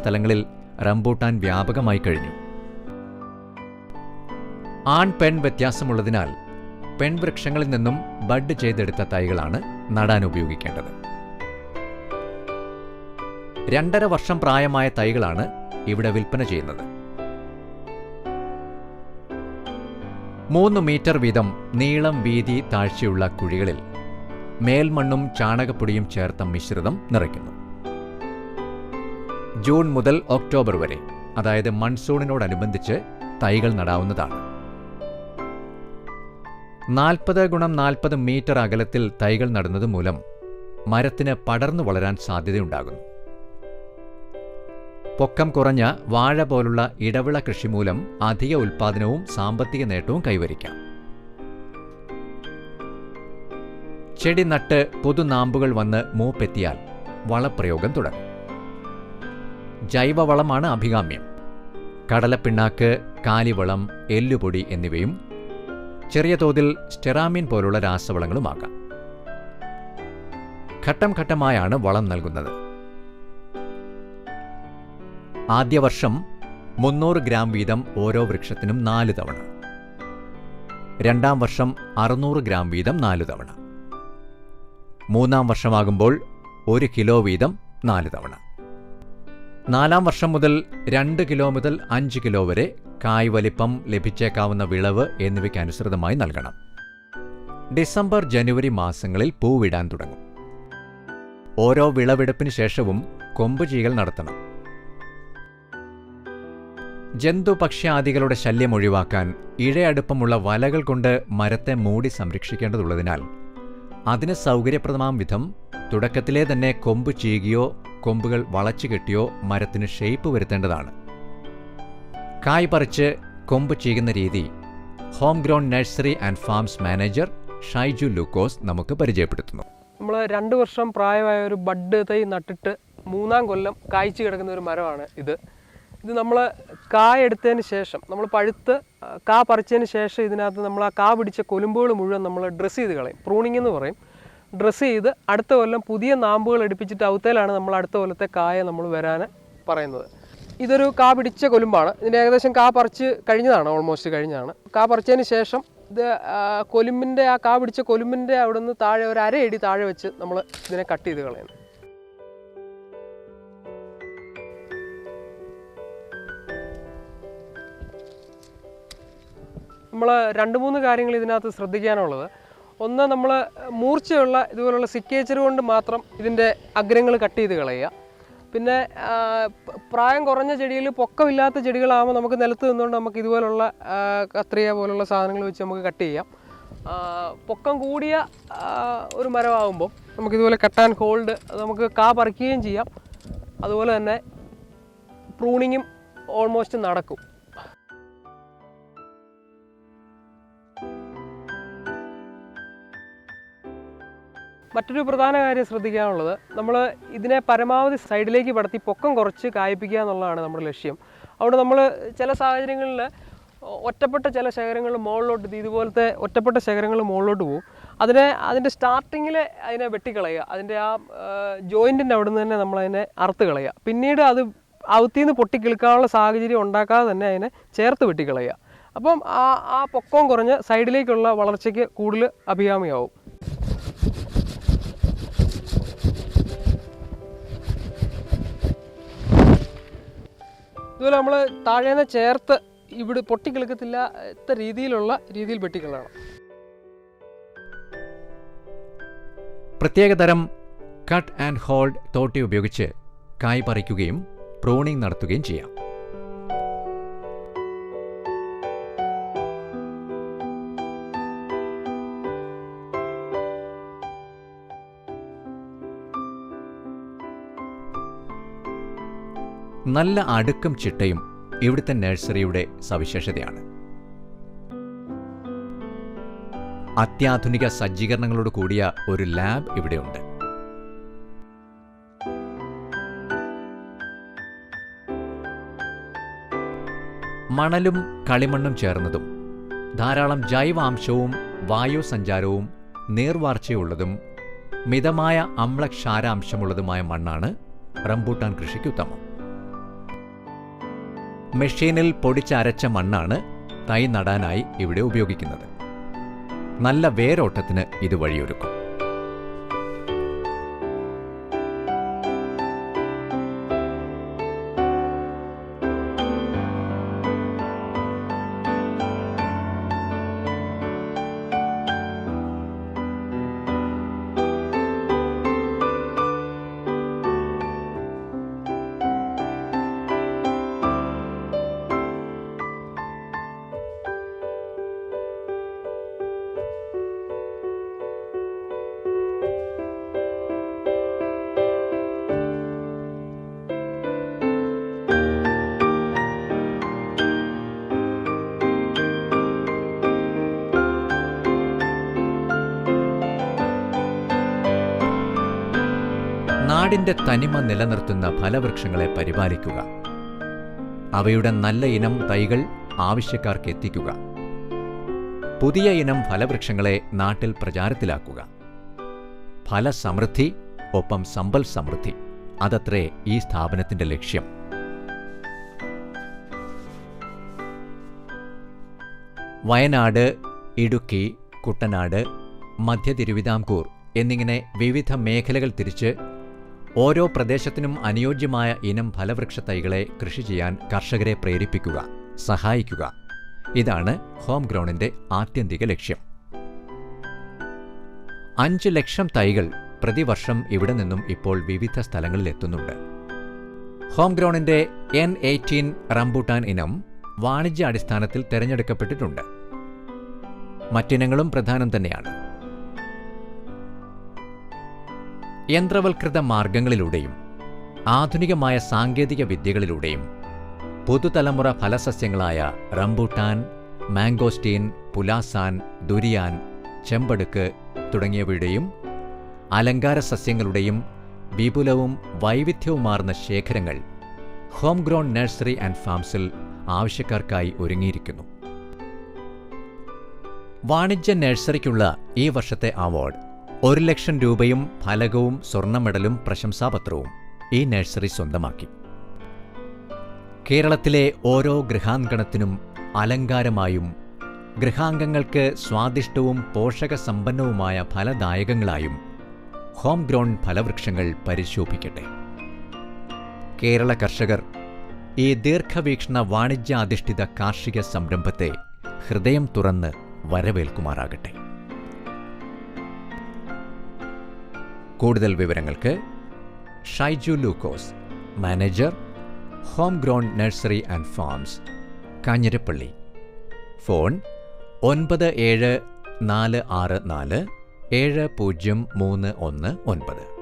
സ്ഥലങ്ങളിൽ റംബൂട്ടാൻ വ്യാപകമായി കഴിഞ്ഞു. ആൺ പെൺ വ്യത്യാസമുള്ളതിനാൽ പെൺവൃക്ഷങ്ങളിൽ നിന്നും ബഡ് ചെയ്തെടുത്ത തൈകളാണ് നടാൻ ഉപയോഗിക്കേണ്ടത്. 2.5 വർഷം പ്രായമായ തൈകളാണ് ഇവിടെ വിൽപ്പന ചെയ്യുന്നത്. 3 മീറ്റർ വീതം നീളം, വീതി, താഴ്ചയുള്ള കുഴികളിൽ മേൽമണ്ണും ചാണകപ്പൊടിയും ചേർത്ത മിശ്രിതം നിറയ്ക്കുന്നു. ജൂൺ മുതൽ ഒക്ടോബർ വരെ, അതായത് മൺസൂണിനോടനുബന്ധിച്ച് തൈകൾ നടാവുന്നതാണ്. 40x40 മീറ്റർ അകലത്തിൽ തൈകൾ നടുന്നത് മൂലം മരത്തിന് പടർന്നു വളരാൻ സാധ്യതയുണ്ടാകുന്നു. പൊക്കം കുറഞ്ഞ വാഴ പോലുള്ള ഇടവിള കൃഷി മൂലം അധിക ഉൽപ്പാദനവും സാമ്പത്തിക നേട്ടവും കൈവരിക്കാം. ചെടി നട്ട് പുതുനാമ്പുകൾ വന്ന് മൂപ്പെത്തിയാൽ വളപ്രയോഗം തുടങ്ങും. ജൈവവളമാണ് അഭികാമ്യം. കടലപ്പിണ്ണാക്ക്, കാലിവളം, എല്ലുപൊടി എന്നിവയും ചെറിയ തോതിൽ സ്റ്റെറാമീൻ പോലുള്ള രാസവളങ്ങളുമാകാം. ഘട്ടം ഘട്ടമായാണ് വളം നൽകുന്നത്. ആദ്യ വർഷം 300 ഗ്രാം വീതം ഓരോ വൃക്ഷത്തിനും 4 തവണ. 2ാം വർഷം 600 ഗ്രാം വീതം 4 തവണ. 3ാം വർഷമാകുമ്പോൾ 1 കിലോ വീതം 4 തവണ. 4ാം വർഷം മുതൽ 2 കിലോ മുതൽ 5 കിലോ വരെ കായ് വലിപ്പം, ലഭിച്ചേക്കാവുന്ന വിളവ് എന്നിവയ്ക്കനുസൃതമായി നൽകണം. ഡിസംബർ, ജനുവരി മാസങ്ങളിൽ പൂവിടാൻ തുടങ്ങും. ഓരോ വിളവെടുപ്പിന് ശേഷവും കൊമ്പ് ചീകൽ നടത്തണം. ജന്തുപക്ഷ്യാദികളുടെ ശല്യം ഒഴിവാക്കാൻ ഇഴയടുപ്പമുള്ള വലകൾ കൊണ്ട് മരത്തെ മൂടി സംരക്ഷിക്കേണ്ടതുള്ളതിനാൽ അതിന് സൗകര്യപ്രദമാം വിധം തുടക്കത്തിലെ തന്നെ കൊമ്പ് ചീകിയോ കൊമ്പുകൾ വളച്ചു കെട്ടിയോ മരത്തിന് ഷേപ്പ് വരുത്തേണ്ടതാണ്. കായ് പറിച്ച് കൊമ്പ് ചീകുന്ന രീതി home grown nursery and farms manager Shaiju Lukose നമുക്ക് പരിചയപ്പെടുത്തുന്നു. നമ്മൾ 2 വർഷം പ്രായമായ ഒരു ബഡ് തൈ നട്ടിട്ട് 3ാം കൊല്ലം കായ്ച്ചു കിടക്കുന്ന ഒരു മരമാണ് ഇത്. നമ്മൾ കായ എടുത്തതിന് ശേഷം, നമ്മൾ പഴുത്ത് കാ പറിച്ചതിന് ശേഷം ഇതിനകത്ത് നമ്മൾ ആ കാ പിടിച്ച കൊലുമ്പുകൾ മുഴുവൻ നമ്മൾ ഡ്രസ്സ് ചെയ്ത് കളയും. പ്രൂണിംഗ് എന്ന് പറയും. ഡ്രസ്സ് ചെയ്ത് അടുത്ത കൊല്ലം പുതിയ നാമ്പുകൾ എടുപ്പിച്ചിട്ട് ഔത്തയിലാണ് നമ്മൾ അടുത്ത കൊല്ലത്തെ കായ നമ്മൾ വരാൻ പറയുന്നത്. ഇതൊരു കാ പിടിച്ച കൊലുമ്പാണ്. ഇതിൻ്റെ ഏകദേശം കാ പറിച്ച് കഴിഞ്ഞതാണ്, ഓൾമോസ്റ്റ് കഴിഞ്ഞതാണ്. കാ പറിച്ചതിന് ശേഷം ഇത് കൊലുമ്പിൻ്റെ ആ കാ പിടിച്ച കൊലുമ്പിൻ്റെ അവിടെ നിന്ന് താഴെ ഒരു 1/2 അടി താഴെ വെച്ച് നമ്മൾ ഇതിനെ കട്ട് ചെയ്ത് കളയുന്നു. നമ്മൾ 2-3 കാര്യങ്ങൾ ഇതിനകത്ത് ശ്രദ്ധിക്കാനുള്ളത്. ഒന്ന്, നമ്മൾ മൂർച്ചയുള്ള ഇതുപോലുള്ള സിക്കേച്ചർ കൊണ്ട് മാത്രം ഇതിൻ്റെ അഗ്രങ്ങൾ കട്ട് ചെയ്ത് കളയുക. പിന്നെ പ്രായം കുറഞ്ഞ ചെടിയിൽ, പൊക്കമില്ലാത്ത ചെടികളാകുമ്പോൾ നമുക്ക് നിലത്ത് നിന്നുകൊണ്ട് നമുക്ക് ഇതുപോലുള്ള കത്രിക പോലുള്ള സാധനങ്ങൾ വെച്ച് നമുക്ക് കട്ട് ചെയ്യാം. പൊക്കം കൂടിയ ഒരു മരമാകുമ്പോൾ നമുക്കിതുപോലെ കട്ട് ആൻഡ് ഹോൾഡ് നമുക്ക് കാ പറിക്കുകയും ചെയ്യാം. അതുപോലെ തന്നെ പ്രൂണിങ്ങും ഓൾമോസ്റ്റ് നടക്കും. മറ്റൊരു പ്രധാന കാര്യം ശ്രദ്ധിക്കാനുള്ളത്, നമ്മൾ ഇതിനെ പരമാവധി സൈഡിലേക്ക് പടർത്തി പൊക്കം കുറച്ച് കായ്പ്പിക്കുക എന്നുള്ളതാണ് നമ്മുടെ ലക്ഷ്യം. അവിടെ നമ്മൾ ചില സാഹചര്യങ്ങളിൽ ഒറ്റപ്പെട്ട ചില ശേഖരങ്ങൾ മുകളിലോട്ട്, ഇതുപോലത്തെ ഒറ്റപ്പെട്ട ശേഖരങ്ങൾ മുകളിലോട്ട് പോകും. അതിൻ്റെ സ്റ്റാർട്ടിങ്ങിൽ അതിനെ വെട്ടിക്കളയുക. അതിൻ്റെ ആ ജോയിൻറ്റിൻ്റെ അവിടെ നിന്ന് തന്നെ നമ്മളതിനെ അറുത്ത് കളയുക. പിന്നീട് അത് ഔത്തിന്ന് പൊട്ടിക്കിളുക്കാനുള്ള സാഹചര്യം ഉണ്ടാക്കാതെ തന്നെ അതിനെ ചേർത്ത് വെട്ടിക്കളയുക. അപ്പം ആ പൊക്കവും കുറഞ്ഞ് സൈഡിലേക്കുള്ള വളർച്ചയ്ക്ക് കൂടുതൽ അഭികാമ്യമാവും. ഇതുപോലെ നമ്മൾ താഴേന്ന് ചേർത്ത് ഇവിടെ പൊട്ടിക്കിളുക്കത്തില്ലാത്ത രീതിയിൽ വെട്ടിക്കളയണം. പ്രത്യേകതരം കട്ട് ആൻഡ് ഹോൾഡ് തോട്ടി ഉപയോഗിച്ച് കായ് പറിക്കുകയും പ്രൂണിംഗ് നടത്തുകയും ചെയ്യാം. നല്ല അടുക്കും ചിട്ടയും ഇവിടുത്തെ നഴ്സറിയുടെ സവിശേഷതയാണ്. അത്യാധുനിക സജ്ജീകരണങ്ങളോട് കൂടിയ ഒരു ലാബ് ഇവിടെയുണ്ട്. മണലും കളിമണ്ണും ചേർന്നതും ധാരാളം ജൈവാംശവും വായുസഞ്ചാരവും നീർവാർച്ചയുള്ളതും മിതമായ അമ്ലക്ഷാരാംശമുള്ളതുമായ മണ്ണാണ് റംബൂട്ടാൻ കൃഷിക്ക് ഉത്തമം. മെഷീനിൽ പൊടിച്ചരച്ച മണ്ണാണ് തൈ നടാനായി ഇവിടെ ഉപയോഗിക്കുന്നത്. നല്ല വേരോട്ടത്തിന് ഇത് വഴിയൊരുക്കും. നാടിന്റെ തനിമ നിലനിർത്തുന്ന ഫലവൃക്ഷങ്ങളെ പരിപാലിക്കുക, അവയുടെ നല്ല ഇനം തൈകൾ ആവശ്യക്കാർക്ക് എത്തിക്കുക, പുതിയ ഇനം ഫലവൃക്ഷങ്ങളെ നാട്ടിൽ പ്രചാരത്തിലാക്കുക. ഫലസമൃദ്ധി ഒപ്പം സമ്പൽ സമൃദ്ധി, അതത്രേ ഈ സ്ഥാപനത്തിന്റെ ലക്ഷ്യം. വയനാട്, ഇടുക്കി, കുട്ടനാട്, മധ്യ തിരുവിതാംകൂർ എന്നിങ്ങനെ വിവിധ മേഖലകൾ തിരിച്ച് ഓരോ പ്രദേശത്തിനും അനുയോജ്യമായ ഇനം ഫലവൃക്ഷ തൈകളെ കൃഷി ചെയ്യാൻ കർഷകരെ പ്രേരിപ്പിക്കുക, സഹായിക്കുക. ഇതാണ് ഹോം ഗ്രോണിന്റെ ആത്യന്തിക ലക്ഷ്യം. 5 ലക്ഷം തൈകൾ പ്രതിവർഷം ഇവിടെ നിന്നും ഇപ്പോൾ വിവിധ സ്ഥലങ്ങളിൽ എത്തുന്നുണ്ട്. ഹോം ഗ്രോണിന്റെ N18 റംബൂട്ടാൻ ഇനം വാണിജ്യാടിസ്ഥാനത്തിൽ തിരഞ്ഞെടുക്കപ്പെട്ടിട്ടുണ്ട്. മറ്റിനങ്ങളും പ്രധാനം തന്നെയാണ്. യന്ത്രവൽകൃത മാർഗങ്ങളിലൂടെയും ആധുനികമായ സാങ്കേതിക വിദ്യകളിലൂടെയും പുതുതലമുറ ഫലസസ്യങ്ങളായ റംബൂട്ടാൻ, മാംഗോസ്റ്റീൻ, പുലാസാൻ, ദുരിയാൻ, ചെമ്പടുക്ക് തുടങ്ങിയവയുടെയും അലങ്കാര സസ്യങ്ങളുടെയും വിപുലവും വൈവിധ്യവുമാർന്ന ശേഖരങ്ങൾ ഹോം ഗ്രോൺ നഴ്സറി ആൻഡ് ഫാംസിൽ ആവശ്യക്കാർക്കായി ഒരുങ്ങിയിരിക്കുന്നു. വാണിജ്യ നഴ്സറിക്കുള്ള ഈ വർഷത്തെ അവാർഡ് 1 ലക്ഷം രൂപയും ഫലകവും സ്വർണ്ണ മെഡലും പ്രശംസാപത്രവും ഈ നഴ്സറി സ്വന്തമാക്കി. കേരളത്തിലെ ഓരോ ഗൃഹാങ്കണത്തിനും അലങ്കാരമായും ഗൃഹാംഗങ്ങൾക്ക് സ്വാദിഷ്ടവും പോഷകസമ്പന്നവുമായ ഫലദായകങ്ങളായും ഹോം ഗ്രോൺ ഫലവൃക്ഷങ്ങൾ പരിശോഭിക്കട്ടെ. കേരള കർഷകർ ഈ ദീർഘവീക്ഷണ വാണിജ്യാധിഷ്ഠിത കാർഷിക സംരംഭത്തെ ഹൃദയം തുറന്ന് വരവേൽക്കുമാറാകട്ടെ. കൂടുതൽ വിവരങ്ങൾക്ക് Shaiju Lukose, manager, home grown nursery and farms, Kanjirappally. Phone 9746470319.